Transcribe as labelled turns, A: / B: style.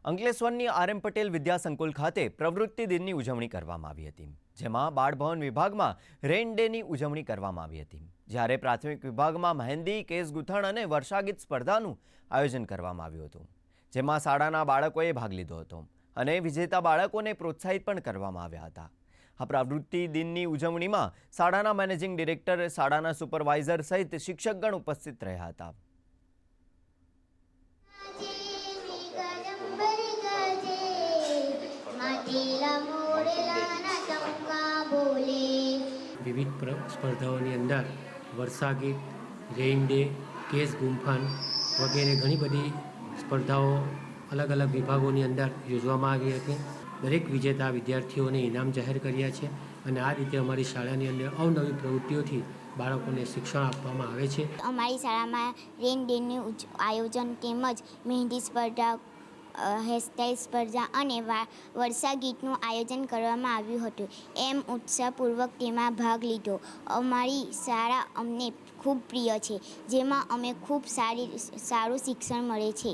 A: અંકલેશ્વરની આર.એમ. પટેલ વિદ્યા સંકુલ ખાતે પ્રવૃત્તિ દિનની ઉજવણી કરવામાં આવી હતી, જેમાં બાળભવન વિભાગમાં રેઇન ડેની ઉજવણી કરવામાં આવી હતી, જ્યારે પ્રાથમિક વિભાગમાં મહેંદી, કેસ ગૂંથણ અને વર્ષાગીત સ્પર્ધાનું આયોજન કરવામાં આવ્યું હતું, જેમાં શાળાના બાળકોએ ભાગ લીધો હતો અને વિજેતા બાળકોને પ્રોત્સાહિત પણ કરવામાં આવ્યા હતા। આ પ્રવૃત્તિ દિનની ઉજવણીમાં શાળાના મેનેજિંગ ડિરેક્ટર, શાળાના સુપરવાઇઝર સહિત શિક્ષકગણ ઉપસ્થિત રહ્યા હતા।
B: વિવિધ સ્પર્ધાઓની અંદર વર્ષાગીત, રેઇન ડે, કેસ ગુંફન વગેરે ઘણી બધી સ્પર્ધાઓ અલગ અલગ વિભાગોની અંદર યોજવામાં આવી હતી। દરેક વિજેતા વિદ્યાર્થીઓને ઇનામ જાહેર કર્યા છે અને આ રીતે અમારી શાળાની અંદર અવનવી પ્રવૃત્તિઓથી બાળકોને શિક્ષણ આપવામાં આવે છે।
C: અમારી શાળામાં રેઇન ડેનું આયોજન તેમજ મહેંદી સ્પર્ધા, હેરસ્ટાઇલ સ્પર્ધા અને વર્ષાગીતનું આયોજન કરવામાં આવ્યું હતું। એમ ઉત્સાહપૂર્વક તેમાં ભાગ લીધો। અમારી શાળા અમને ખૂબ પ્રિય છે, જેમાં અમે ખૂબ સારું શિક્ષણ મળે છે।